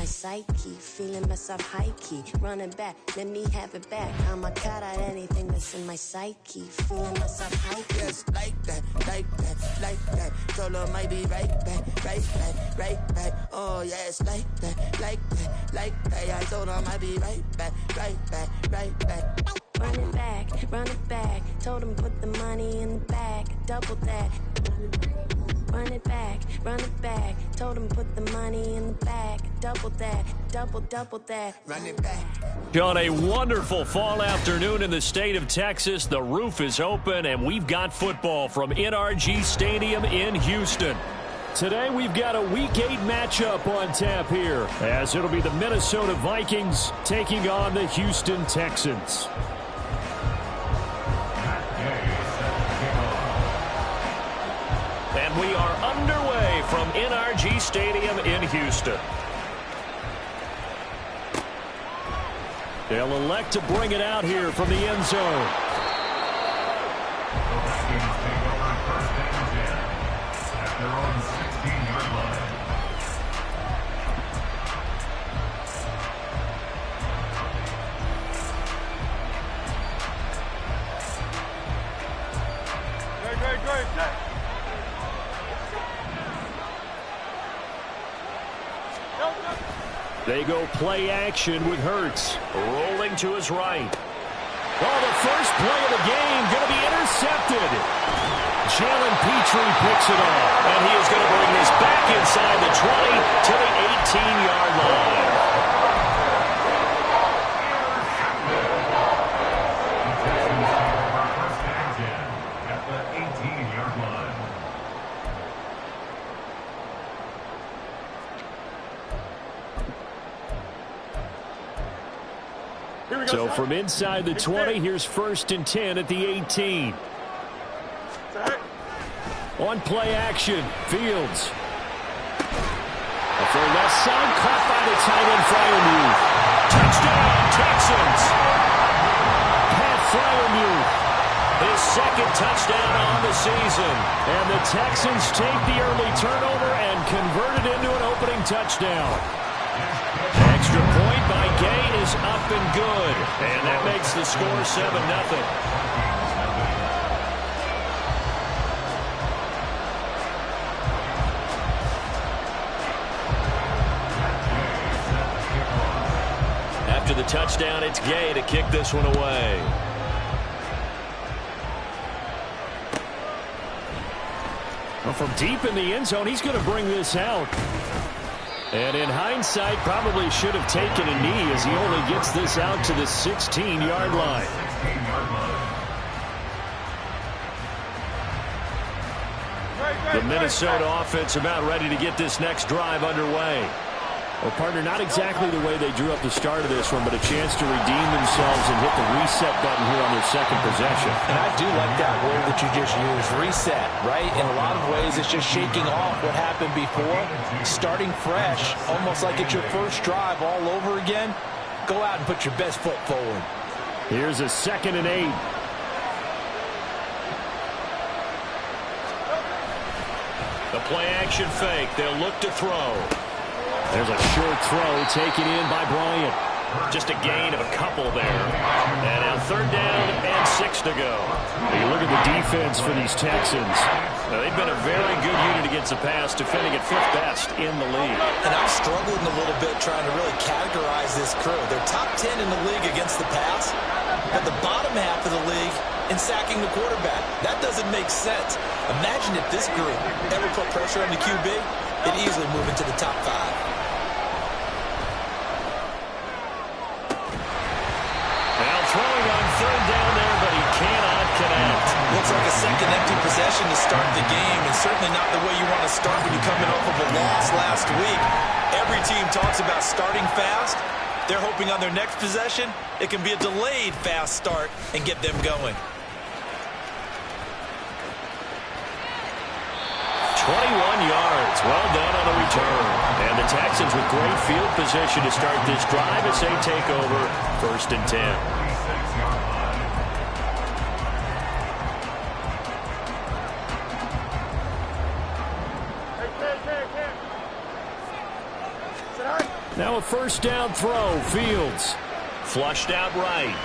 psyche. Feeling myself high-key. Running back, let me have it back. I'ma cut out anything that's in my psyche. Feeling myself high-key. Yes, like that, like that, like that. Told her might be right back, right back, right back. Oh, yes, like that, like that, like that. I told her might be right back, right back, right back. Run it back. Told him put the money in the bag. Double that. Run it back. Told him put the money in the bag. Double that. Double that. Run it back. On a wonderful fall afternoon in the state of Texas, the roof is open, and we've got football from NRG Stadium in Houston. Today, we've got a Week 8 matchup on tap here, as it'll be the Minnesota Vikings taking on the Houston Texans. And we are underway from NRG Stadium in Houston. They'll elect to bring it out here from the end zone. At their own 16-yard line. Great. They go play action with Hurts. Rolling to his right. Oh, the first play of the game going to be intercepted. Jalen Petrie picks it off. And he is going to bring this back inside the 20 to the 18-yard line. At the 18-yard line. So from inside the 20, here's 1st and 10 at the 18. On play action, Fields. For left side, caught by the tight end, Freiermuth. Touchdown, Texans. Pat Freiermuth, his second touchdown on the season. And the Texans take the early turnover and convert it into an opening touchdown. Extra point by Gay is up and good. And that makes the score 7-0. After the touchdown, it's Gay to kick this one away. Well, from deep in the end zone, he's going to bring this out. And in hindsight, probably should have taken a knee as he only gets this out to the 16-yard line. The Minnesota offense about ready to get this next drive underway. Well, partner, not exactly the way they drew up the start of this one, but a chance to redeem themselves and hit the reset button here on their second possession. And I do like that word that you just used, reset, right? In a lot of ways, it's just shaking off what happened before, starting fresh, almost like it's your first drive all over again. Go out and put your best foot forward. Here's a 2nd and 8. The play action fake. They'll look to throw. There's a short throw taken in by Bryant. Just a gain of a couple there. And now 3rd down and 6 to go. You look at the defense for these Texans. Now, they've been a very good unit against the pass, defending at 5th best in the league. And I'm struggling a little bit trying to really categorize this crew. They're top 10 in the league against the pass, but the bottom half of the league in sacking the quarterback. That doesn't make sense. Imagine if this group ever put pressure on the QB, it'd easily move into the top 5. Throwing on 3rd down there, but he cannot connect. Looks like a second empty possession to start the game, and certainly not the way you want to start when you're coming off of a loss last week. Every team talks about starting fast. They're hoping on their next possession, it can be a delayed fast start and get them going. 21 yards. Well done on the return. And the Texans with great field position to start this drive as they take over 1st and 10. Now a first down throw. Fields. Flushed out right.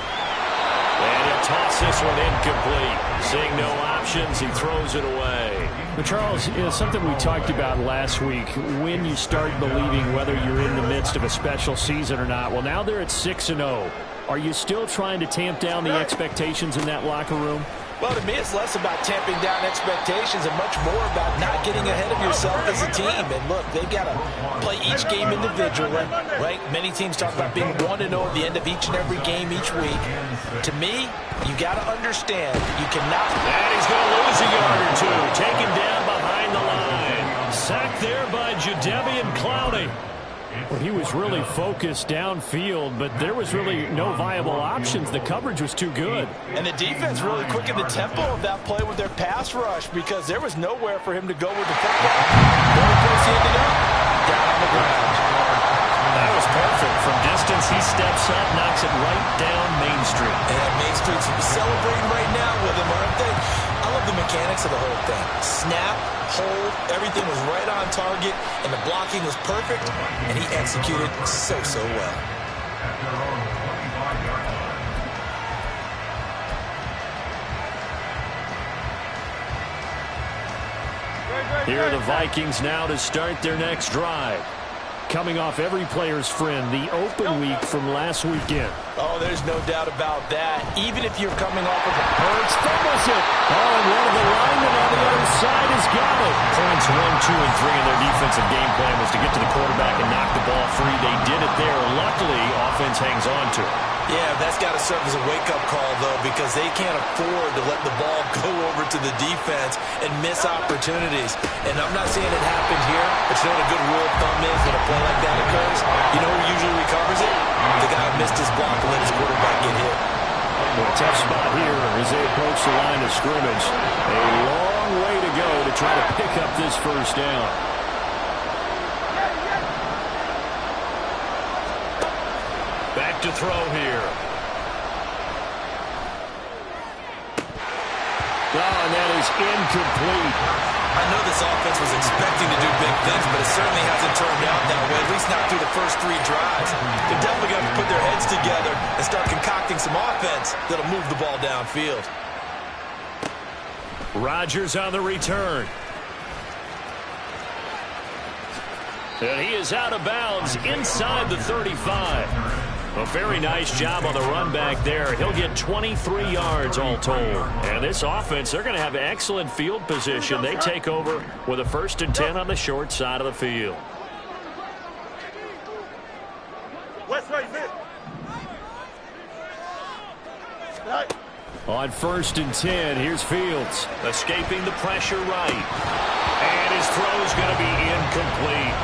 And he'll toss this one incomplete. Seeing no options, he throws it away. But Charles, something we talked about last week, when you start believing whether you're in the midst of a special season or not. Well, now they're at 6-0. Are you still trying to tamp down the expectations in that locker room? Well, to me, it's less about tamping down expectations and much more about not getting ahead of yourself as a team. And look, they've got to play each game individually, right? Many teams talk about being 1-0 at the end of each and every game each week. To me, you got to understand, you cannot. And he's going to lose a yard or two. Taken down behind the line. Sacked there by Jadeveon Clowney. Well, he was really focused downfield, but there was really no viable options. The coverage was too good. And the defense really quickened the tempo of that play with their pass rush because there was nowhere for him to go with the football. Where he ended up? Down on the ground. That was perfect. From distance, he steps up, knocks it right down Main Street. And Main Street's celebrating right now with him, aren't they? I love the mechanics of the whole thing. Snap, hold, everything was right on target, and the blocking was perfect, and he executed so well. Here are the Vikings now to start their next drive. Coming off every player's friend, the open week from last weekend. Oh, there's no doubt about that. Even if you're coming off of a Hurts fumbles it. Oh, and one of the linemen on the other side has got it. Points 1, 2, and 3 in their defensive game plan was to get to the quarterback and knock the ball free. They did it there. Luckily, offense hangs on to it. Yeah, that's got to serve as a wake-up call, though, because they can't afford to let the ball go over to the defense and miss opportunities. And I'm not saying it happened here, but you know what a good rule of thumb is when a play like that occurs? You know who usually recovers it? The guy who missed his block and let his quarterback get hit. Well, a tough spot here as they approach the line of scrimmage. A long way to go to try to pick up this first down. Back to throw here. Oh, and that is incomplete. I know this offense was expecting to do big things, but it certainly hasn't turned out that way, at least not through the first 3 drives. They're definitely going to put their heads together and start concocting some offense that'll move the ball downfield. Rodgers on the return. And he is out of bounds inside the 35. A very nice job on the run back there. He'll get 23 yards all told. And this offense, they're going to have excellent field position. They take over with a 1st and 10 on the short side of the field. On 1st and 10, here's Fields. Escaping the pressure right. And his throw's going to be incomplete.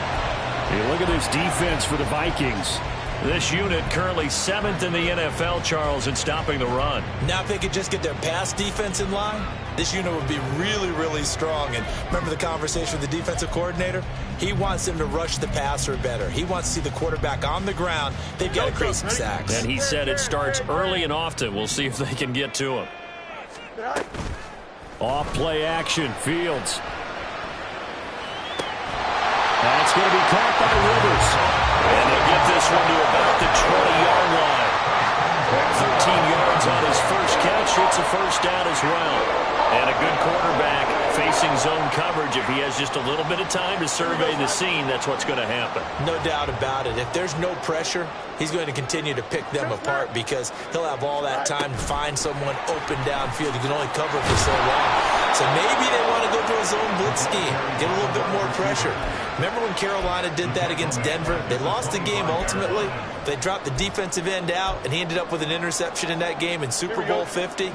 Hey, look at this defense for the Vikings. This unit currently 7th in the NFL, Charles, in stopping the run. Now if they could just get their pass defense in line, this unit would be really, really strong. And remember the conversation with the defensive coordinator? He wants them to rush the passer better. He wants to see the quarterback on the ground. They've got to create some sacks. And he said it starts early and often. We'll see if they can get to him. Off play action, Fields. That's going to be caught by Rivers. And they'll get this one to about the 20-yard line. 13 yards on his first catch. It's a first down as well. And a good quarterback facing zone coverage. If he has just a little bit of time to survey the scene, that's what's going to happen. No doubt about it. If there's no pressure, he's going to continue to pick them apart because he'll have all that time to find someone open downfield. He can only cover for so long. So maybe they want to go to a zone blitz scheme, get a little bit more pressure. Remember when Carolina did that against Denver? They lost the game ultimately. They dropped the defensive end out, and he ended up with an interception in that game in Super Bowl 50.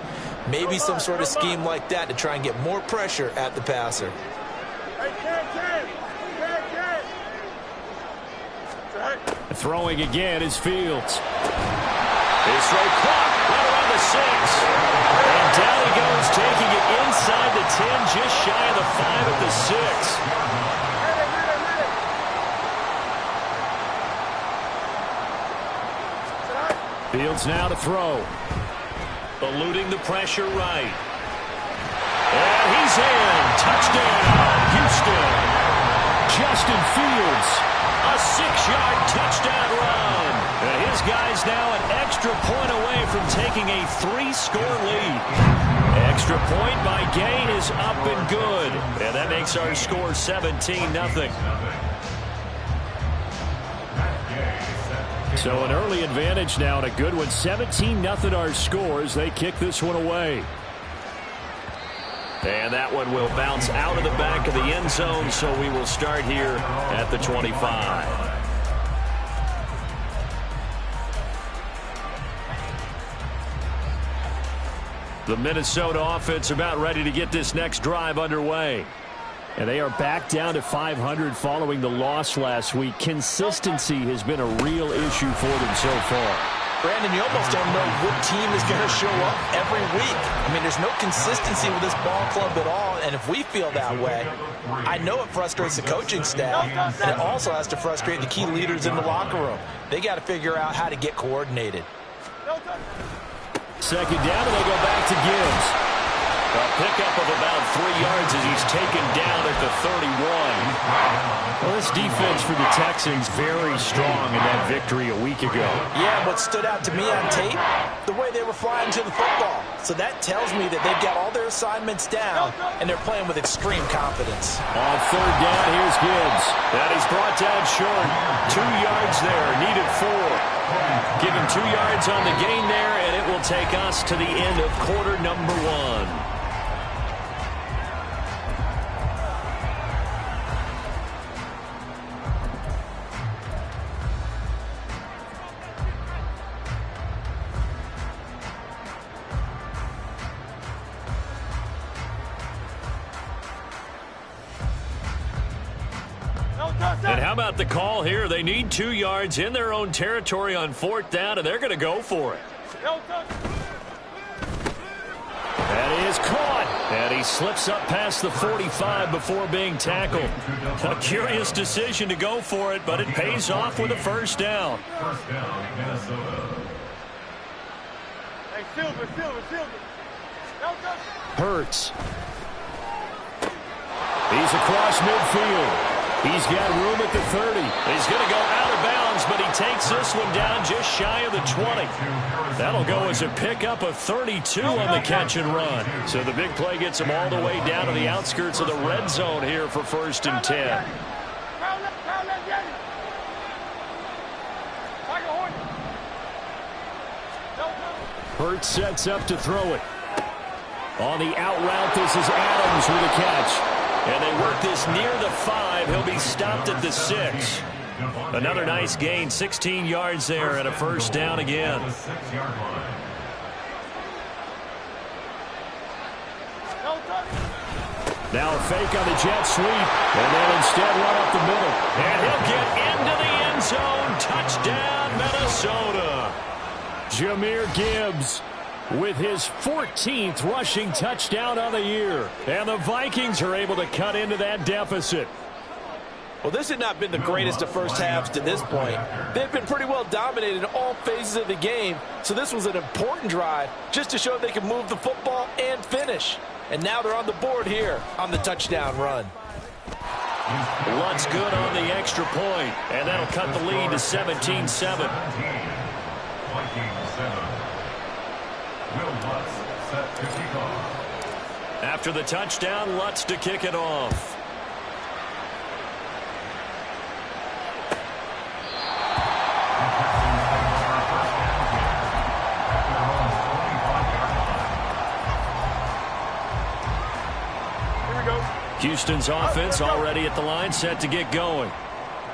Maybe some sort of scheme like that to try and get more pressure at the passer. Throwing again is Fields. His throw caught right around the 6. And down he goes, taking it inside the 10, just shy of the 5 at the 6. Fields now to throw. Eluding the pressure right. And he's in. Touchdown, Houston. Justin Fields A 6-yard touchdown run. And his guy's now an extra point away from taking a 3-score lead. Extra point by Gain is up and good. And that makes our score 17-0. So an early advantage now and a good one. 17-0 our scores. They kick this one away. And that one will bounce out of the back of the end zone, so we will start here at the 25. The Minnesota offense about ready to get this next drive underway. And they are back down to 500 following the loss last week. Consistency has been a real issue for them so far. Brandon, you almost don't know what team is going to show up every week. I mean, there's no consistency with this ball club at all, and if we feel that way, I know it frustrates the coaching staff, and it also has to frustrate the key leaders in the locker room. They got to figure out how to get coordinated. Second down, and they go back to Gibbs. A pickup of about 3 yards as he's taken down at the 31. Well, this defense for the Texans very strong in that victory a week ago. Yeah, what stood out to me on tape, the way they were flying to the football. So that tells me that they've got all their assignments down, and they're playing with extreme confidence. On third down, here's Gibbs. That is brought down short. 2 yards there, needed 4. Give him 2 yards on the gain there, and it will take us to the end of quarter number 1. And how about the call here? They need 2 yards in their own territory on 4th down, and they're going to go for it. That is caught. And he slips up past the 45 before being tackled. A curious decision to go for it, but it pays off with a first down. First down, Minnesota. Hey, Silver. Hurts. He's across midfield. He's got room at the 30. He's going to go out of bounds, but he takes this one down just shy of the 20. That'll go as a pickup of 32 on the catch and run. So the big play gets him all the way down to the outskirts of the red zone here for 1st and 10. Hurts sets up to throw it. On the out route, this is Adams with a catch. And they work this near the 5. He'll be stopped at the 6. Another nice gain, 16 yards there, and a first down again. Now a fake on the jet sweep, and then instead run up the middle. And he'll get into the end zone. Touchdown, Minnesota. Jahmyr Gibbs with his 14th rushing touchdown of the year. And the Vikings are able to cut into that deficit. Well, this had not been the greatest of first halves to this point. They've been pretty well dominated in all phases of the game, so this was an important drive just to show they can move the football and finish. And now they're on the board here on the touchdown run. Lutz good on the extra point, and that'll cut the lead to 17-7. After the touchdown, Lutz to kick it off. Houston's offense already at the line, set to get going.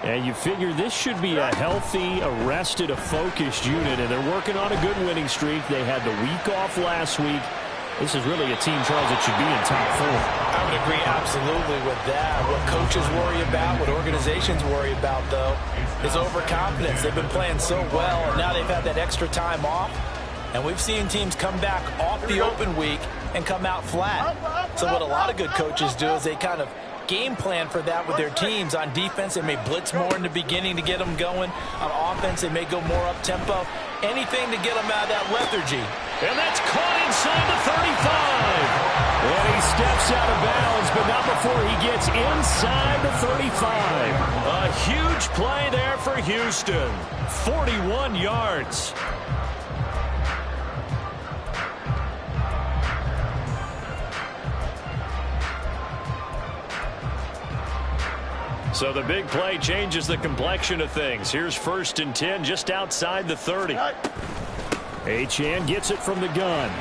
And you figure this should be a healthy, arrested, a focused unit, and they're working on a good winning streak. They had the week off last week. This is really a team, Charles, that should be in top 4. I would agree absolutely with that. What coaches worry about, what organizations worry about, though, is overconfidence. They've been playing so well, and now they've had that extra time off. And we've seen teams come back off the open week and come out flat. So what a lot of good coaches do is they kind of game plan for that with their teams. On defense, they may blitz more in the beginning to get them going. On offense, they may go more up-tempo. Anything to get them out of that lethargy. And that's caught inside the 35. And he steps out of bounds, but not before he gets inside the 35. A huge play there for Houston. 41 yards. So the big play changes the complexion of things. Here's 1st and 10 just outside the 30. Achane gets it from the gun.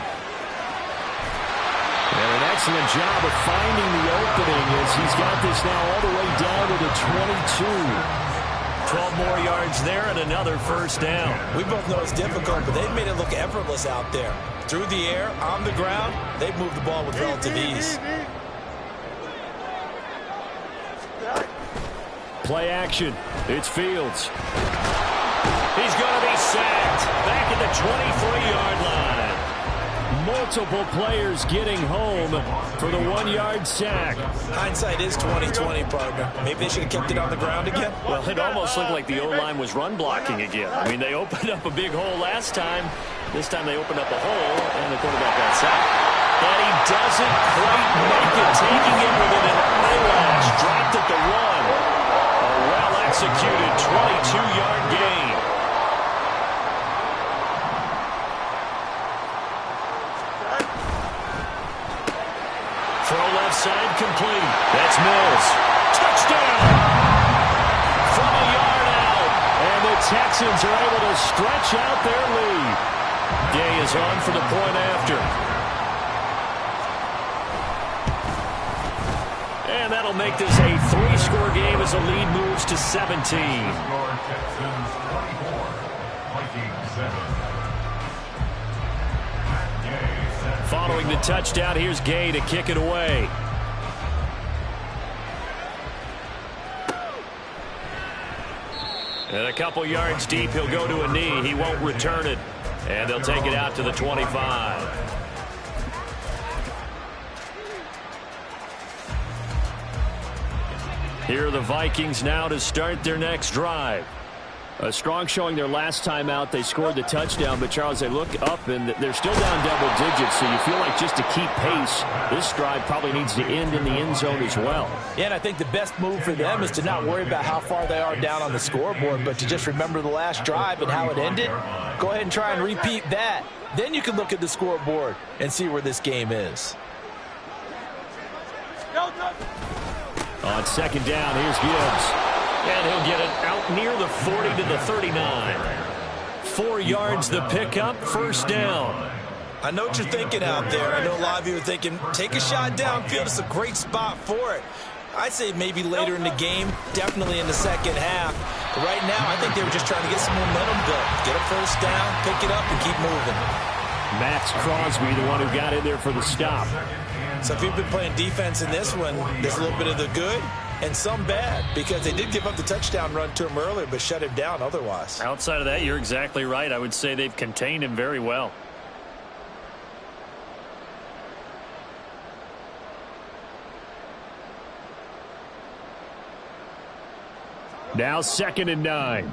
And an excellent job of finding the opening as he's got this now all the way down to the 22. 12 more yards there and another 1st down. We both know it's difficult, but they've made it look effortless out there. Through the air, on the ground, they've moved the ball with relative ease. Play action. It's Fields. He's going to be sacked back at the 23-yard line. Multiple players getting home for the 1-yard sack. Hindsight is 20/20, partner. Maybe they should have kept it on the ground again. Well, it almost looked like the O-line was run blocking again. I mean, they opened up a big hole last time. This time they opened up a hole, and the quarterback got sacked. And he doesn't quite make it, taking it within an eyelash. Dropped at the 1. A well-executed 22-yard gain. Throw left side complete. That's Mills. Touchdown! From a yard out. And the Texans are able to stretch out their lead. Gay is on for the point after. And that'll make this a 3-score game as the lead moves to 17. Score Texans 24, Vikings 7. Following the touchdown, here's Gay to kick it away. And a couple yards deep, he'll go to a knee. He won't return it. And they'll take it out to the 25. Here are the Vikings now to start their next drive. A strong showing their last time out. They scored the touchdown, but, Charles, they look up, and they're still down double digits, so you feel like just to keep pace, this drive probably needs to end in the end zone as well. Yeah, and I think the best move for them is to not worry about how far they are down on the scoreboard, but to just remember the last drive and how it ended. Go ahead and try and repeat that. Then you can look at the scoreboard and see where this game is. On 2nd down, here's Gibbs. And he'll get it out near the 40 to the 39. 4 yards the pickup, 1st down. I know what you're thinking out there. I know a lot of you are thinking, take a shot downfield. It's a great spot for it. I'd say maybe later in the game, definitely in the second half. But right now, I think they were just trying to get some momentum built. Get a 1st down, pick it up, and keep moving. Max Crosby, the one who got in there for the stop. So if you've been playing defense in this one, there's a little bit of the good and some bad, because they did give up the touchdown run to him earlier, but shut him down otherwise. Outside of that, you're exactly right. I would say they've contained him very well. Now 2nd and 9.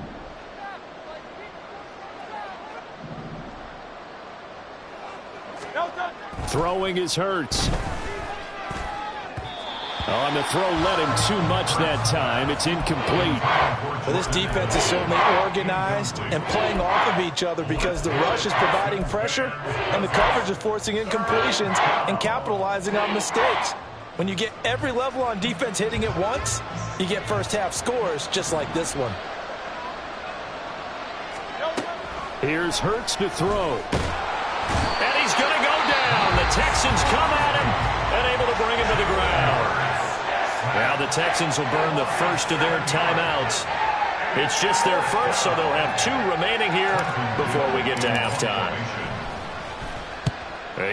Throwing is Hurts. On the throw, led him too much that time. It's incomplete. Well, this defense is certainly organized and playing off of each other because the rush is providing pressure and the coverage is forcing incompletions and capitalizing on mistakes. When you get every level on defense hitting it once, you get 1st half scores just like this one. Here's Hurts to throw. And he's going to go down. The Texans come at him and able to bring him to the ground. Now the Texans will burn the 1st of their timeouts. It's just their 1st, so they'll have 2 remaining here before we get to halftime.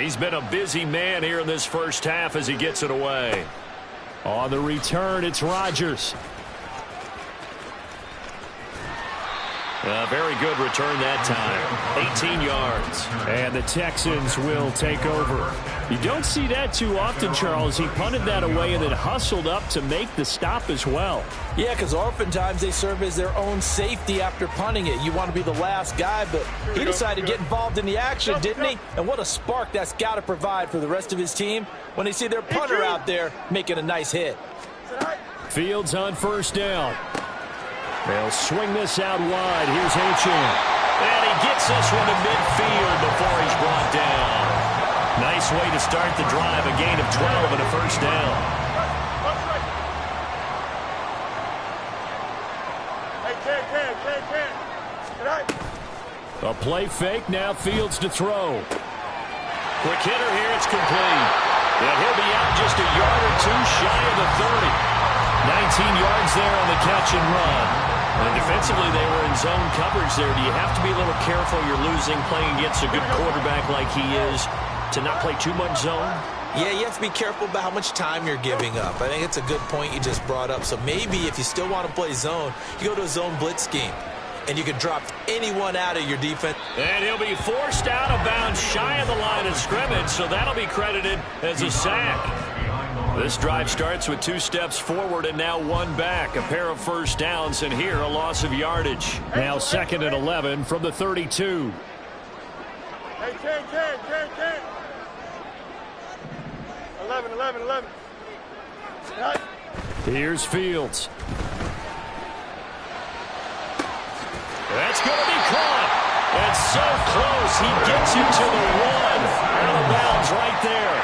He's been a busy man here in this 1st half as he gets it away. On the return, it's Rodgers. A very good return that time. 18 yards. And the Texans will take over. You don't see that too often, Charles. He punted that away and then hustled up to make the stop as well. Yeah, because oftentimes they serve as their own safety after punting it. You want to be the last guy, but he decided to get involved in the action, didn't he? And what a spark that's got to provide for the rest of his team when they see their punter out there making a nice hit. Fields on first down. They'll swing this out wide. Here's Achane. And he gets this one to midfield before he's brought down. Nice way to start the drive. A gain of 12 and a first down. A play fake. Now Fields to throw. Quick hitter here. It's complete. And he'll be out just a yard or two shy of the 30. 19 yards there on the catch and run. And defensively, they were in zone coverage there. Do you have to be a little careful? You're losing playing against a good quarterback like he is to not play too much zone? Yeah, you have to be careful about how much time you're giving up. I think it's a good point you just brought up. So maybe if you still want to play zone, you go to a zone blitz scheme. And you can drop anyone out of your defense. And he'll be forced out of bounds shy of the line of scrimmage, so that'll be credited as a sack. This drive starts with 2 steps forward and now 1 back. A pair of first downs, and here a loss of yardage. Now 2nd and 11 from the 32. Hey, 10. 11. Here's Fields. That's going to be caught. And so close. He gets you to the 1. Out of bounds right there.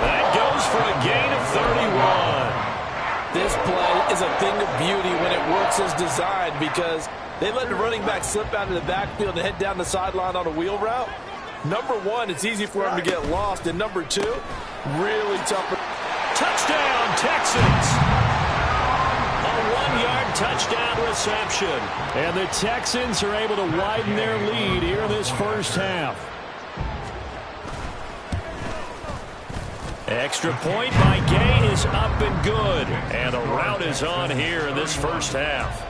That goes for a gain of 31. This play is a thing of beauty when it works as designed because they let the running back slip out of the backfield and head down the sideline on a wheel route. Number 1, it's easy for him to get lost. And number 2, really tough. Touchdown, Texans. A 1-yard touchdown reception. And the Texans are able to widen their lead here in this first half. Extra point by Gay is up and good. And the route is on here in this first half.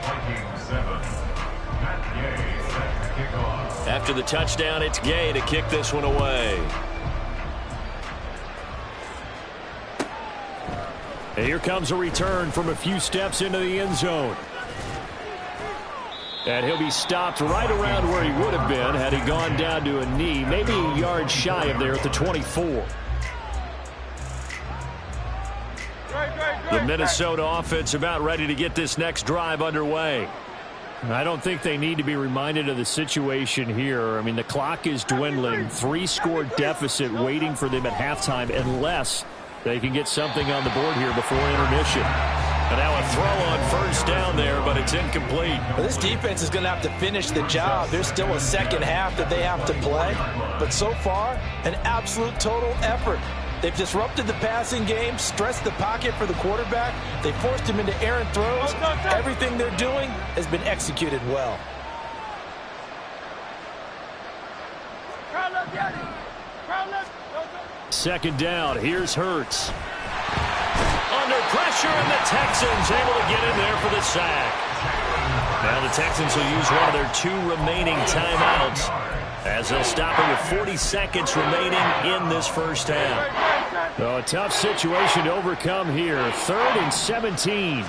After the touchdown, it's Gay to kick this one away. And here comes a return from a few steps into the end zone. And he'll be stopped right around where he would have been had he gone down to a knee, maybe a yard shy of there at the 24. The Minnesota offense about ready to get this next drive underway. I don't think they need to be reminded of the situation here. I mean, the clock is dwindling. 3-score deficit waiting for them at halftime unless they can get something on the board here before intermission. And now a throw on first down there, but it's incomplete. Well, this defense is going to have to finish the job. There's still a second half that they have to play. But so far, an absolute total effort. They've disrupted the passing game, stressed the pocket for the quarterback. They forced him into errant throws. Everything they're doing has been executed well. Second down. Here's Hurts. Under pressure, and the Texans able to get in there for the sack. Now the Texans will use one of their 2 remaining timeouts as they'll stop it with 40 seconds remaining in this first half. So a tough situation to overcome here. 3rd and 17.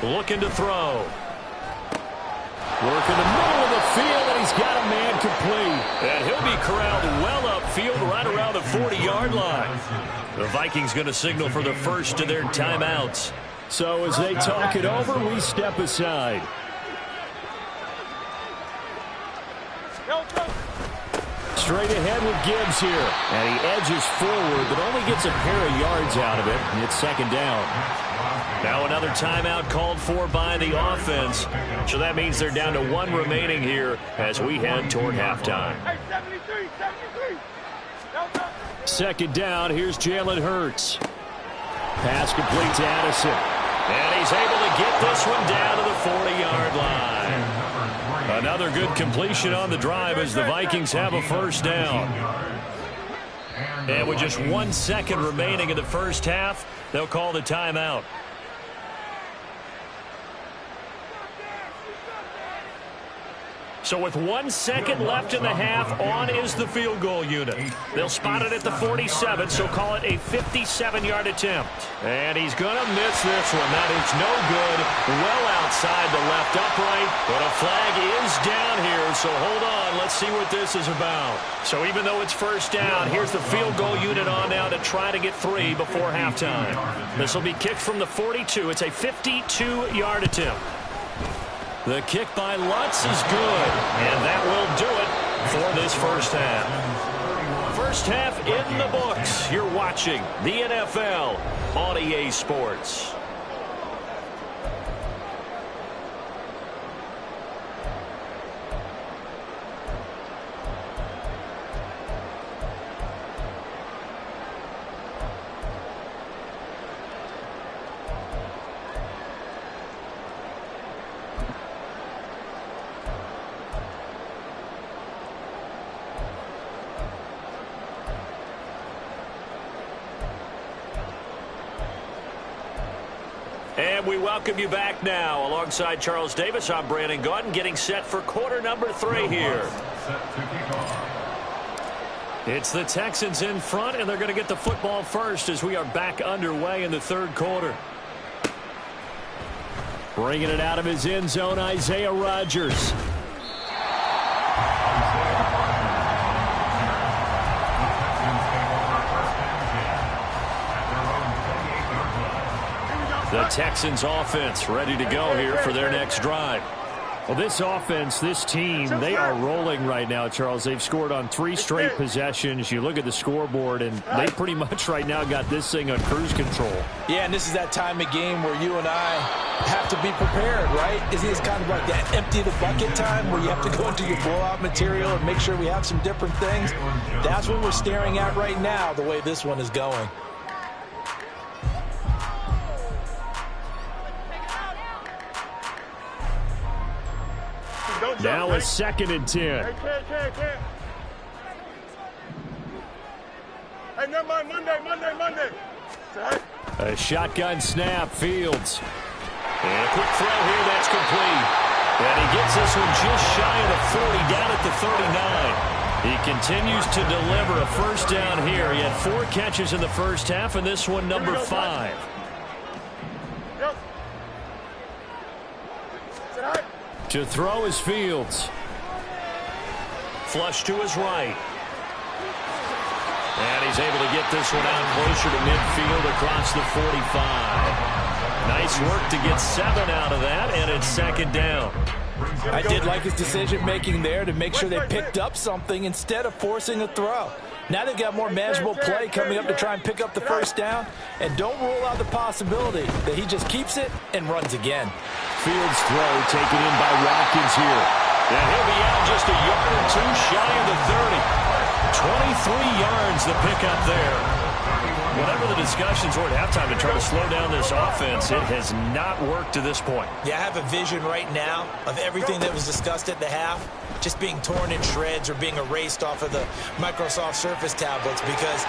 Looking to throw. Work in the middle of the field, and he's got a man complete. And he'll be corralled well upfield right around the 40-yard line. The Vikings going to signal for the first of their timeouts. So as they talk it over, we step aside. Straight ahead with Gibbs here. And he edges forward, but only gets a pair of yards out of it. And it's second down. Now another timeout called for by the offense. So that means they're down to 1 remaining here as we head toward halftime. Second down, here's Jalen Hurts. Pass complete to Addison. And he's able to get this one down to the 40-yard line. Another good completion on the drive as the Vikings have a first down. And with just 1 second remaining in the first half, they'll call the timeout. So with 1 second left in the half, on is the field goal unit. They'll spot it at the 47, so call it a 57-yard attempt. And he's going to miss this one. That is no good. Well outside the left upright, but a flag is down here, so hold on. Let's see what this is about. So even though it's first down, here's the field goal unit on now to try to get 3 before halftime. This will be kicked from the 42. It's a 52-yard attempt. The kick by Lutz is good, and that will do it for this first half. First half in the books. You're watching the NFL on EA Sports. And we welcome you back now. Alongside Charles Davis, I'm Brandon Gaudin, getting set for quarter number 3 here. It's the Texans in front, and they're going to get the football first as we are back underway in the third quarter. Bringing it out of his end zone, Isaiah Rodgers. The Texans offense ready to go here for their next drive. Well, this offense, this team, they are rolling right now, Charles. They've scored on 3 straight possessions. You look at the scoreboard, and they pretty much right now got this thing on cruise control. Yeah, and this is that time of game where you and I have to be prepared, right? Isn't this kind of like that empty the bucket time where you have to go into your blowout material and make sure we have some different things? That's what we're staring at right now, the way this one is going. Now a 2nd and 10. Hey, Hey, never mind. Monday. A shotgun snap, Fields. And a quick throw here, that's complete. And he gets this one just shy of the 40, down at the 39. He continues to deliver a first down here. He had 4 catches in the first half, and this one number 5. To throw is Fields. Flush to his right. And he's able to get this one out closer to midfield across the 45. Nice work to get 7 out of that, and it's 2nd down. I did like his decision-making there to make sure they picked up something instead of forcing a throw. Now they've got more manageable play coming up to try and pick up the first down, and don't rule out the possibility that he just keeps it and runs again. Fields throw taken in by Watkins here. And he'll be out just a yard or 2 shy of the 30. 23 yards the pickup there. Whatever the discussions were at halftime to try to slow down this offense, it has not worked to this point. Yeah, I have a vision right now of everything that was discussed at the half just being torn in shreds or being erased off of the Microsoft Surface tablets because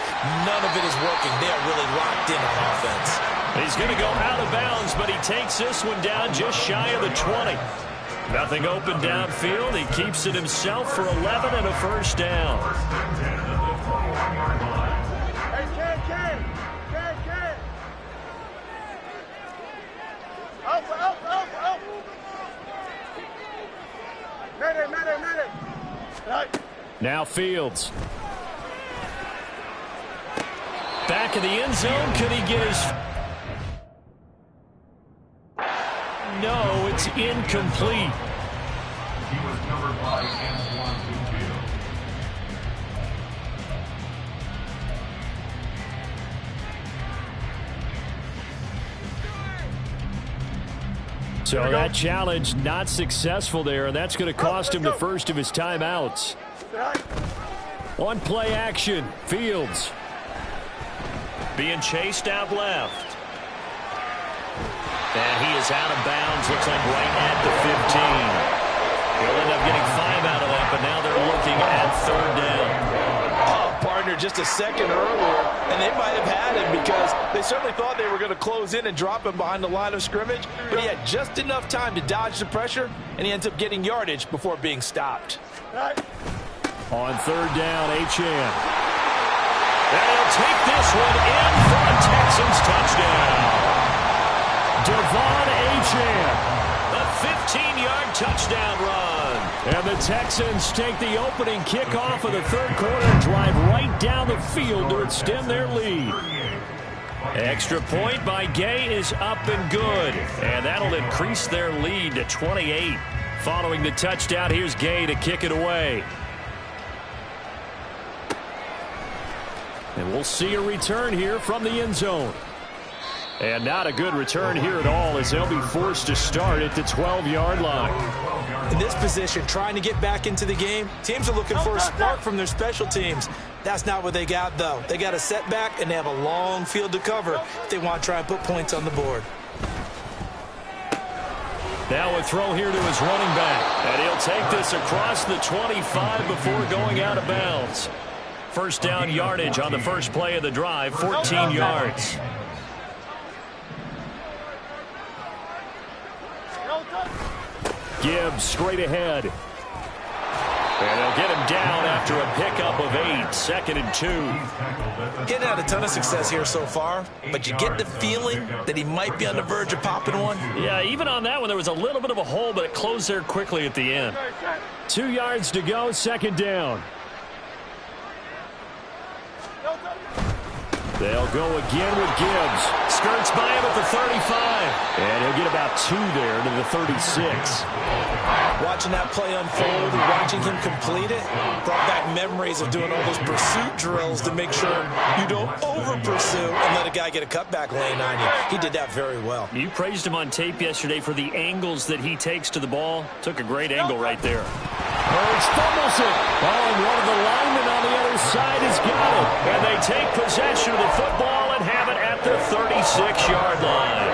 none of it is working. They are really locked in on offense. He's going to go out of bounds, but he takes this one down just shy of the 20. Nothing open downfield. He keeps it himself for 11 and a first down. Ken. Out. Medic. Right. Now Fields. Back in the end zone. Could he get his... No, it's incomplete. He was covered by Antoine Winfield. So that challenge not successful there, and that's going to cost him the first of his timeouts. On play action, Fields. Being chased out left. And he is out of bounds, looks like right at the 15. He'll end up getting 5 out of that, but now they're looking at 3rd down. Oh, partner, just a second earlier, and they might have had him because they certainly thought they were going to close in and drop him behind the line of scrimmage, but he had just enough time to dodge the pressure and he ends up getting yardage before being stopped. On third down, Achane. And he'll take this one in for a Texans touchdown. Devon Achane. A 15-yard touchdown run. And the Texans take the opening kickoff of the third quarter and drive right down the field to extend their lead. Extra point by Gay is up and good. And that'll increase their lead to 28. Following the touchdown, here's Gay to kick it away. And we'll see a return here from the end zone. And not a good return here at all as they'll be forced to start at the 12-yard line. In this position, trying to get back into the game, teams are looking for a spark from their special teams. That's not what they got, though. They got a setback, and they have a long field to cover if they want to try and put points on the board. Now a throw here to his running back. And he'll take this across the 25 before going out of bounds. First down yardage on the first play of the drive, 14 yards. Gibbs straight ahead. And they'll get him down after a pickup of 8, 2nd and 2. Getting had a ton of success here so far, but you get the feeling that he might be on the verge of popping one. Yeah, even on that one, there was a little bit of a hole, but it closed there quickly at the end. 2 yards to go, 2nd down. They'll go again with Gibbs. Skirts by him at the 35. And he'll get about 2 there to the 36. Watching that play unfold, watching him complete it, brought back memories of doing all those pursuit drills to make sure you don't over-pursue and let a guy get a cutback lane on you. He did that very well. You praised him on tape yesterday for the angles that he takes to the ball. Took a great angle right there. Hurts fumbles it. Oh, and one of the linemen on the other side has got it. And they take possession of the football and have it at the 36-yard line.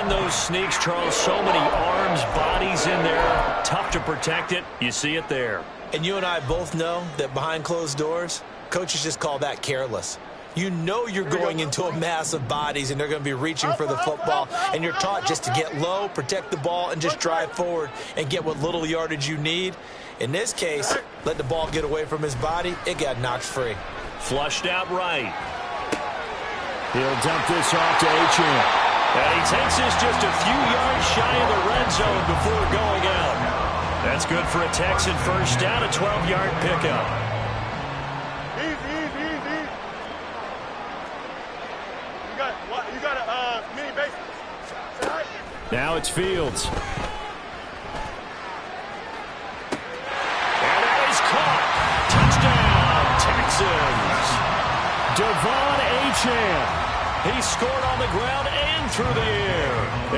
On those sneaks, Charles, so many arms, bodies in there. Tough to protect it. You see it there. And you and I both know that behind closed doors, coaches just call that careless. You know you're going into a mass of bodies and they're going to be reaching for the football, and you're taught just to get low, protect the ball, and just drive forward and get what little yardage you need. In this case, let the ball get away from his body. It got knocked free. Flushed out right. He'll dump this off to Achane. And he takes this just a few yards shy of the red zone before going out. That's good for a Texan first down, a 12-yard pickup. Easy. You got a mini base. Now it's Fields. And that is caught. Touchdown, Texans. Devon Achane. He scored on the ground and through the air.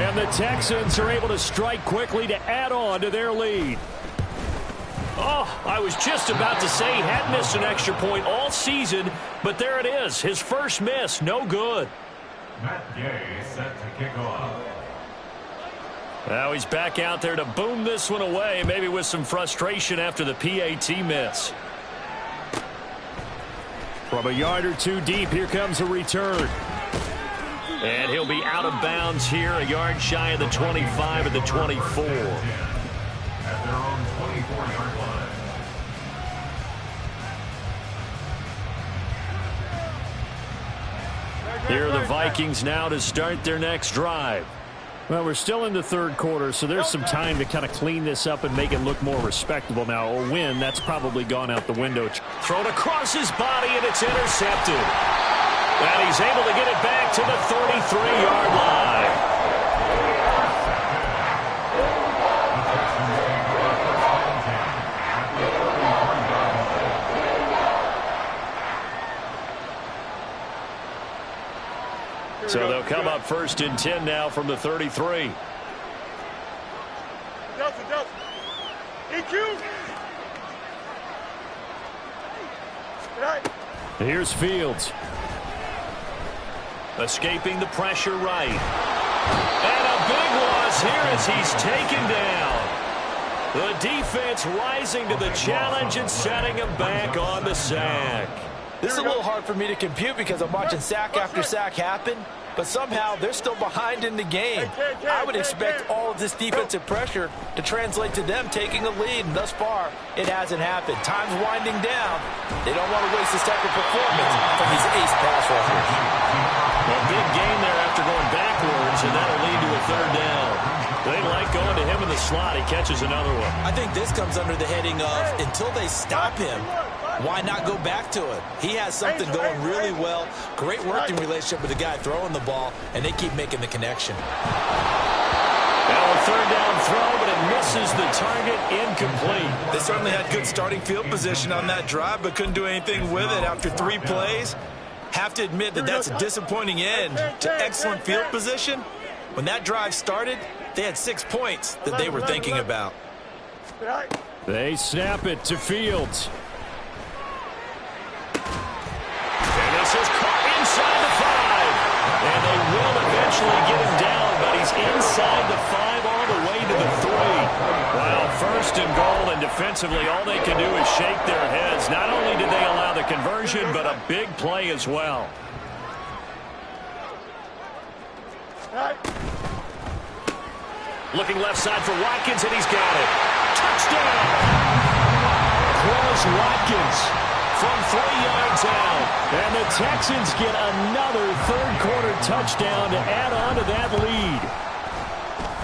And the Texans are able to strike quickly to add on to their lead. Oh, I was just about to say he had missed an extra point all season, but there it is. His first miss, no good. Matt Gay set to kick off. Now he's back out there to boom this one away, maybe with some frustration after the PAT miss. From a yard or two deep, here comes a return. And he'll be out of bounds here, a yard shy of the 25 at the 24. At their own 24-yard line. Here are the Vikings now to start their next drive. Well, we're still in the third quarter, so there's some time to kind of clean this up and make it look more respectable now. A win, that's probably gone out the window. Thrown across his body, and it's intercepted. And he's able to get it back to the 33-yard line. So they'll come up 1st and 10 now from the 33. Delta. EQ. Here's Fields. Escaping the pressure right. And a big loss here as he's taken down. The defense rising to the challenge and setting him back on the sack. This is a little hard for me to compute because I'm watching sack after sack happen, but somehow they're still behind in the game. I would expect all of this defensive pressure to translate to them taking a lead, and thus far, it hasn't happened. Time's winding down. They don't want to waste this type of performance from these ace pass rushers. A big gain there after going backwards, and that'll lead to a third down. They like going to him in the slot. He catches another one. I think this comes under the heading of, until they stop him, why not go back to it? He has something going really well. Great working relationship with the guy throwing the ball, and they keep making the connection. Now a third down throw, but it misses the target, incomplete. They certainly had good starting field position on that drive, but couldn't do anything with it after 3 plays. Have to admit that that's a disappointing end to excellent field position. When that drive started, they had 6 points that they were thinking about. They snap it to Fields. And this is caught inside the 5. And they will eventually get him down, but he's inside the 5 all the way to the 3. Wow, first and goal, and defensively all they can do is shake their heads. Not only did they allow the conversion, but a big play as well. Looking left side for Watkins, and he's got it. Touchdown! Quez Watkins from 3 yards out. And the Texans get another third-quarter touchdown to add on to that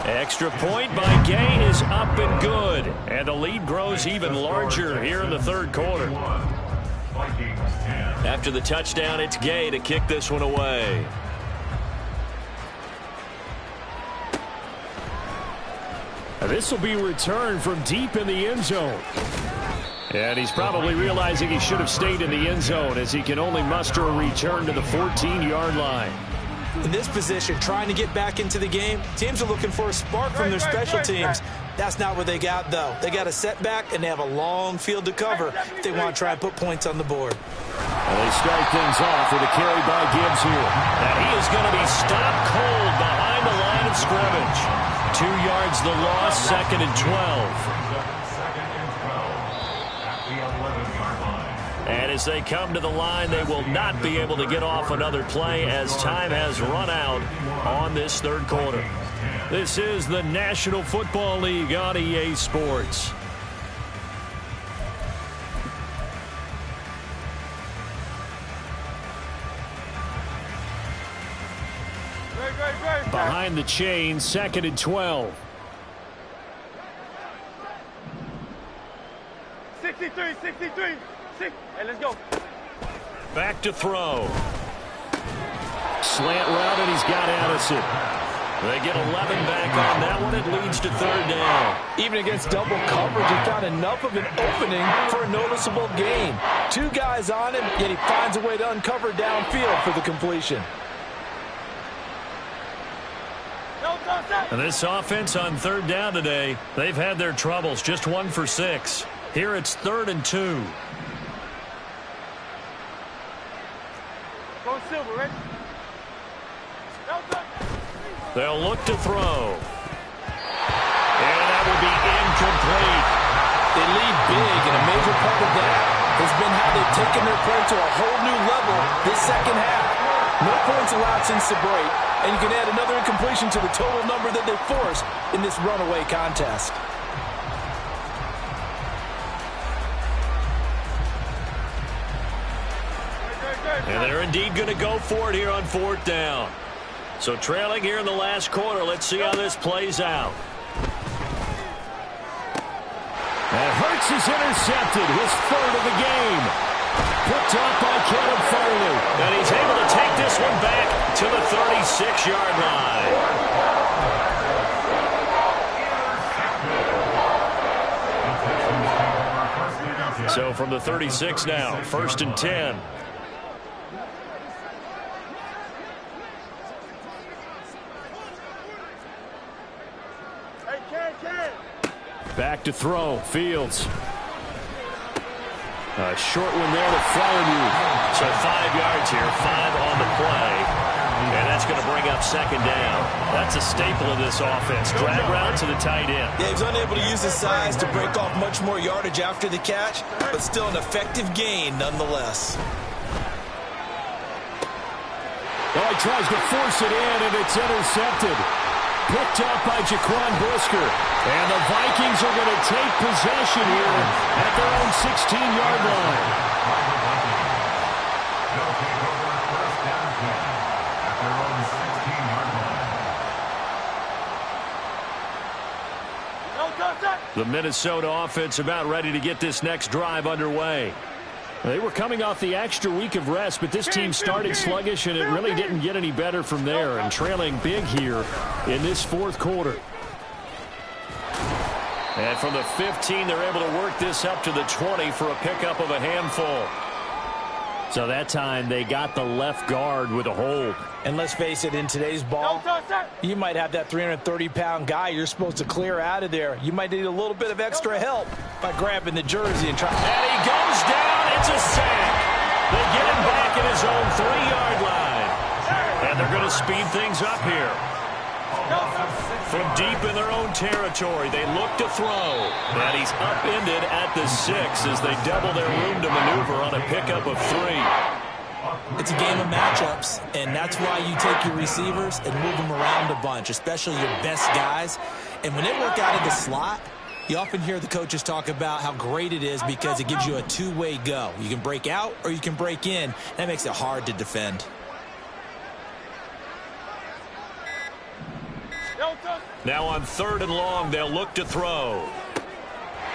lead. Extra point by Gay is up and good. And the lead grows even larger here in the third quarter. After the touchdown, it's Gay to kick this one away. This will be returned from deep in the end zone. And he's probably realizing he should have stayed in the end zone as he can only muster a return to the 14-yard line. In this position, trying to get back into the game, teams are looking for a spark from their special teams. That's not what they got, though. They got a setback, and they have a long field to cover if they want to try and put points on the board. And they start things off with a carry by Gibbs here. And he is going to be stopped cold behind the line of scrimmage. 2 yards the loss, 2nd and 12. And as they come to the line, they will not be able to get off another play as time has run out on this third quarter. This is the National Football League on EA Sports. Behind the chain, 2nd and 12. 63. Hey, let's go. Back to throw. Slant route, and he's got Addison. They get 11 back on that one. It leads to third down. Even against double coverage, he found enough of an opening for a noticeable gain. 2 guys on him, yet he finds a way to uncover downfield for the completion. And this offense on third down today, they've had their troubles. Just 1 for 6. Here it's 3rd and 2. Go Silver, ready? They'll look to throw. And that will be incomplete. They lead big, and a major part of that has been how they've taken their play to a whole new level this second half. No points allowed since the break, and you can add another incompletion to the total number that they forced in this runaway contest. And they're indeed going to go for it here on 4th down. So trailing here in the last quarter, let's see how this plays out. And Hurts is intercepted, his 3rd of the game. Picked up by Caleb Farley. And he's able to take this one back to the 36-yard line. So from the 36 now, 1st and 10. Back to throw, Fields. A short one there to Freiermuth. So 5 yards here, 5 on the play. And that's going to bring up 2nd down. That's a staple of this offense. Drag route to the tight end. Yeah, he was unable to use his size to break off much more yardage after the catch, but still an effective gain nonetheless. Oh, he tries to force it in, and it's intercepted. Picked up by Quan. And the Vikings are going to take possession here at their own 16-yard line. They'll take over first down 10 at their own 16-yard line. The Minnesota offense about ready to get this next drive underway. They were coming off the extra week of rest, but this team started sluggish, and it really didn't get any better from there, and trailing big here in this fourth quarter. And from the 15, they're able to work this up to the 20 for a pickup of a handful. So that time they got the left guard with a hold. And let's face it, in today's ball, you might have that 330-pound guy you're supposed to clear out of there. You might need a little bit of extra help by grabbing the jersey and trying. And he goes down. It's a sack. They get him back at his own 3-yard line. And they're going to speed things up here. From deep in their own territory, they look to throw. And he's upended at the 6 as they double their room to maneuver on a pickup of 3. It's a game of matchups, and that's why you take your receivers and move them around a bunch, especially your best guys. And when they work out of the slot, you often hear the coaches talk about how great it is because it gives you a two-way go. You can break out or you can break in. That makes it hard to defend. Now on 3rd and long, they'll look to throw.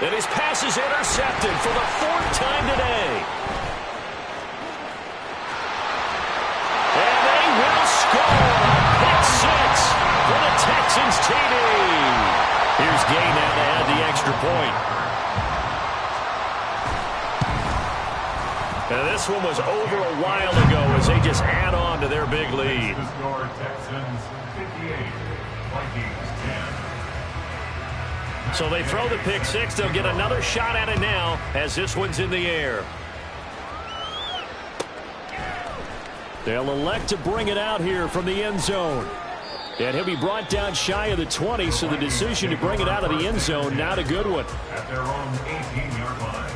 And his pass is intercepted for the 4th time today. And they will score. Pick 6 for the Texans TD. Here's Gay now to add the extra point. And this one was over a while ago as they just add on to their big lead. The score, Texans 58, Vikings 10. So they throw the pick 6. They'll get another shot at it now as this one's in the air. They'll elect to bring it out here from the end zone. And he'll be brought down shy of the 20, so the decision to bring it out of the end zone, not a good one. At their own 18-yard line.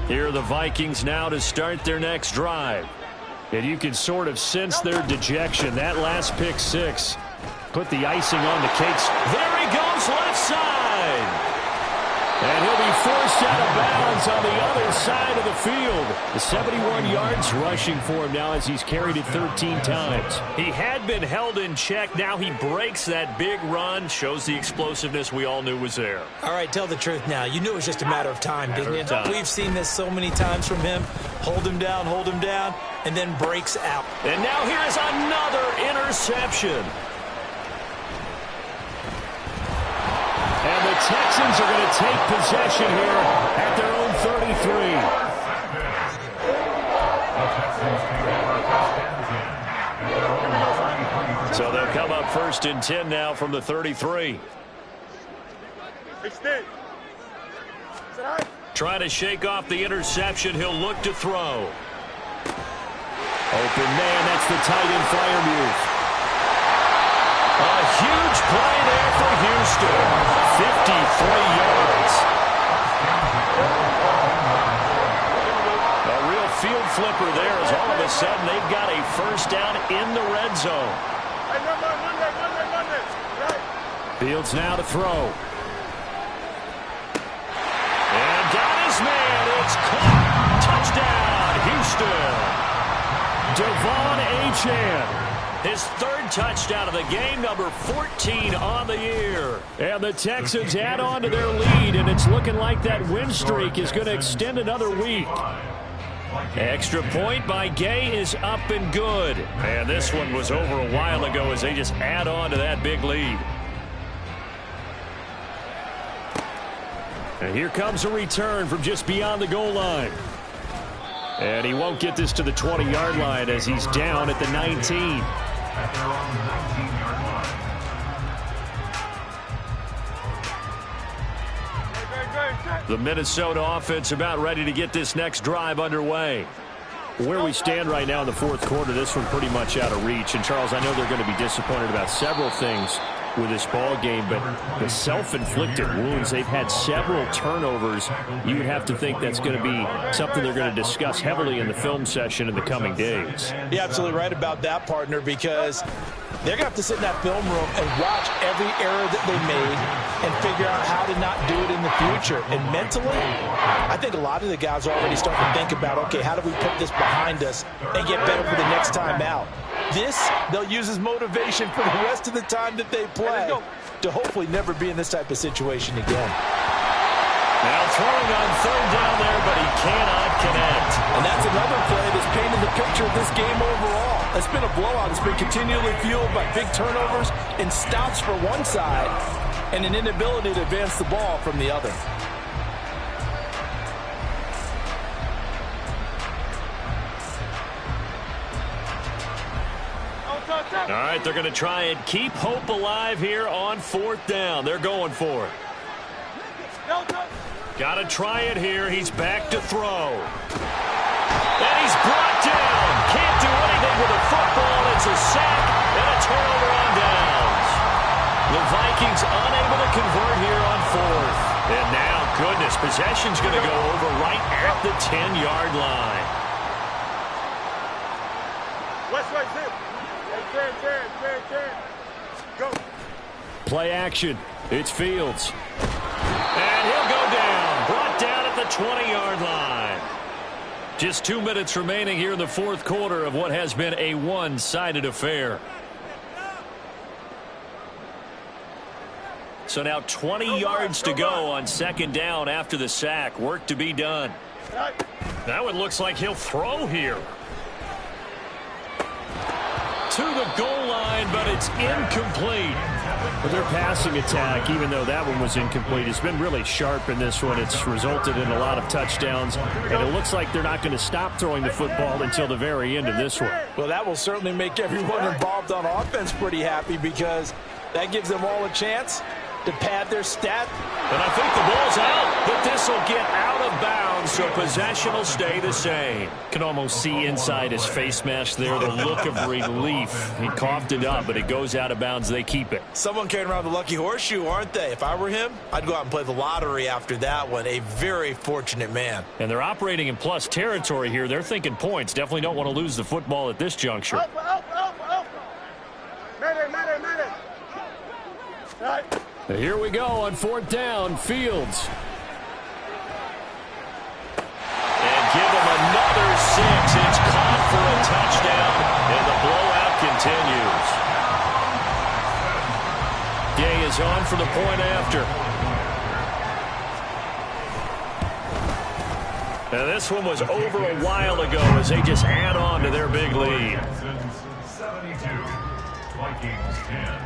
Here are the Vikings now to start their next drive. And you can sort of sense their dejection. That last pick 6 put the icing on the cakes. There he goes, left side. And he'll be forced out of bounds on the other side of the field. The 71 yards rushing for him now as he's carried it 13 times. He had been held in check. Now he breaks that big run. Shows the explosiveness we all knew was there. All right, tell the truth now. You knew it was just a matter of time, didn't you? We've seen this so many times from him. Hold him down, and then breaks out. And now here is another interception. And the Texans are going to take possession here at their own 33. So they'll come up 1st and 10 now from the 33. Trying to shake off the interception. He'll look to throw. Open man, that's the tight end Freiermuth. A huge play there for Houston. 53 yards. A real field flipper there as all of a sudden they've got a first down in the red zone. Fields now to throw. And got his man. It's caught. Touchdown, Houston. Devon Achane. His 3rd touchdown of the game, number 14 on the year. And the Texans add on to their lead, and it's looking like that win streak is going to extend another week. Extra point by Gay is up and good. And this one was over a while ago as they just add on to that big lead. And here comes a return from just beyond the goal line. And he won't get this to the 20-yard line as he's down at the 19. At their own 19-yard line. The Minnesota offense about ready to get this next drive underway. Where we stand right now in the 4th quarter, this one pretty much out of reach. And, Charles, I know they're going to be disappointed about several things. with this ball game, but the self-inflicted wounds, they've had several turnovers. You would have to think that's going to be something they're going to discuss heavily in the film session in the coming days. You're absolutely right about that, partner, because they're going to have to sit in that film room and watch every error that they made and figure out how to not do it in the future. And mentally, I think a lot of the guys are already starting to think about, okay, how do we put this behind us and get better for the next time out? This, they'll use as motivation for the rest of the time that they play to hopefully never be in this type of situation again. Now throwing on third down there, but he cannot connect. And that's another play that's painted the picture of this game overall. It's been a blowout. It's been continually fueled by big turnovers and stops for one side and an inability to advance the ball from the other. All right, they're going to try and keep hope alive here on fourth down. They're going for it. Got to try it here. He's back to throw. And he's brought down. Can't do anything with a football. It's a sack and a turnover on downs. The Vikings unable to convert here on fourth. And now, goodness, possession's going to go over right at the 10-yard line. West right there. Go. Play action. It's Fields. And he'll go down. Brought down at the 20-yard line. Just 2 minutes remaining here in the fourth quarter of what has been a one-sided affair. So now 20 yards to go on second down after the sack. Work to be done. Now it looks like he'll throw here. To the goal line, but it's incomplete. But their passing attack, even though that one was incomplete, has been really sharp in this one. It's resulted in a lot of touchdowns, and it looks like they're not going to stop throwing the football until the very end of this one. Well, that will certainly make everyone involved on offense pretty happy, because that gives them all a chance to pad their stat. And I think the ball's out, but this will get out of bounds, so possession will stay the same. Can almost see inside his face mask there, the look of relief. He coughed it up, but it goes out of bounds. They keep it. Someone carrying around the lucky horseshoe, aren't they? If I were him, I'd go out and play the lottery after that one. A very fortunate man. And they're operating in plus territory here. They're thinking points. Definitely don't want to lose the football at this juncture. Here we go on fourth down. Fields. And give him another 6. It's caught for a touchdown, and the blowout continues. Day is on for the point after. Now this one was over a while ago as they just add on to their big lead. 72, Vikings 10.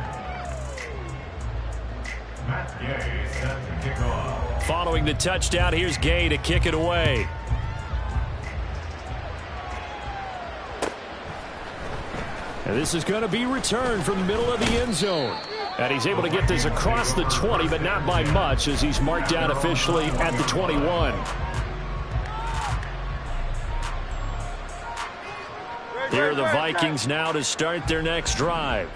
Matt Gay set to kick off. Following the touchdown, here's Gay to kick it away. And this is going to be returned from the middle of the end zone. And he's able to get this across the 20, but not by much, as he's marked down officially at the 21. Here are the Vikings now to start their next drive.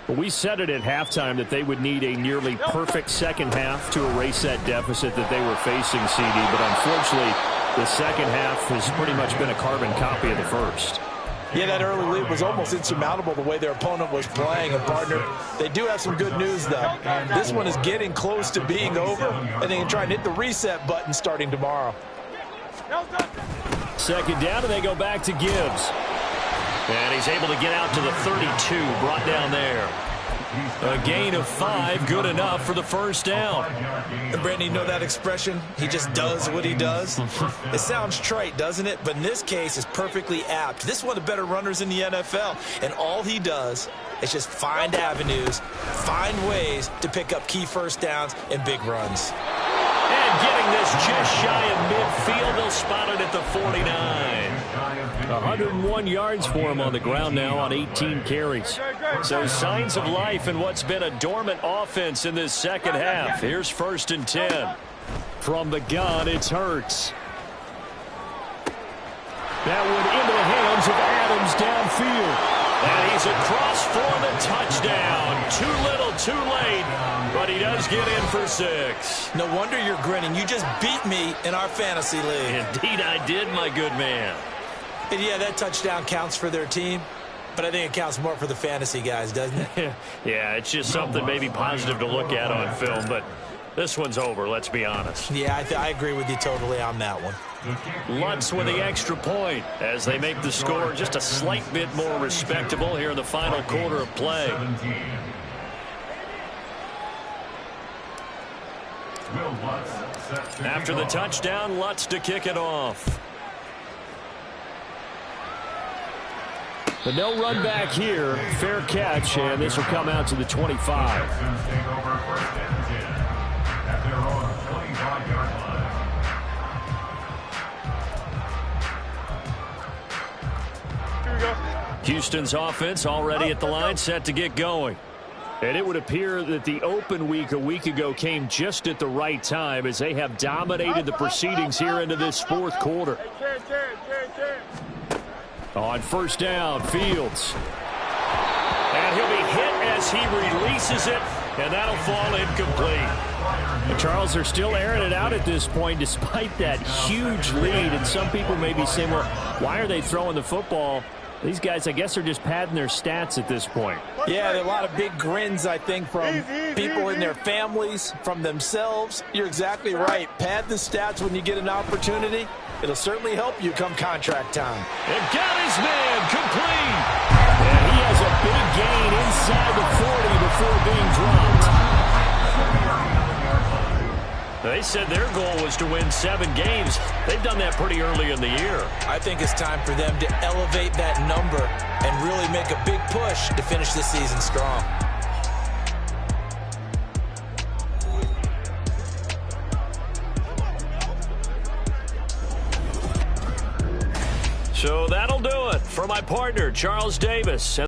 Well, we said it at halftime that they would need a nearly perfect second half to erase that deficit that they were facing, CD. But unfortunately, the second half has pretty much been a carbon copy of the first. Yeah, that early lead was almost insurmountable the way their opponent was playing. And, partner, they do have some good news, though. This one is getting close to being over, and they can try and hit the reset button starting tomorrow. Second down, and they go back to Gibbs. And he's able to get out to the 32, brought down there. A gain of 5, good enough for the first down. And, Brandon, you know that expression? He just does what he does? It sounds trite, doesn't it? But in this case, it's perfectly apt. This is one of the better runners in the NFL. And all he does is just find avenues, find ways to pick up key first downs and big runs. And getting this just shy of midfield, they'll spot it at the 49. 101 yards for him on the ground now on 18 carries. So signs of life in what's been a dormant offense in this second half. Here's 1st and 10. From the gun, it's Hurts. That one into the hands of Adams downfield. And he's across for the touchdown. Too little, too late. but he does get in for 6. No wonder you're grinning. You just beat me in our fantasy league. Indeed I did, my good man. And yeah, that touchdown counts for their team, but I think it counts more for the fantasy guys, doesn't it? Yeah, it's just something maybe positive to look at on film, but this one's over, let's be honest. Yeah, I agree with you totally on that one. Lutz with the extra point as they make the score just a slight bit more respectable here in the final quarter of play. After the touchdown, Lutz to kick it off. But no run back here. Fair catch, and this will come out to the 25. Houston's offense already at the line, set to get going. And it would appear that the open week a week ago came just at the right time as they have dominated the proceedings here into this fourth quarter. On first down, Fields. And he'll be hit as he releases it, and that'll fall incomplete. And Charles, they're still airing it out at this point despite that huge lead. And some people may be saying, well, why are they throwing the football? These guys, I guess, are just padding their stats at this point. Yeah, there are a lot of big grins, I think, from people in their families, from themselves. You're exactly right. Pad the stats when you get an opportunity. It'll certainly help you come contract time. And got his man complete. And he has a big gain inside the 40 before being dropped. They said their goal was to win 7 games. They've done that pretty early in the year. I think it's time for them to elevate that number and really make a big push to finish the season strong. So that'll do it for my partner, Charles Davis.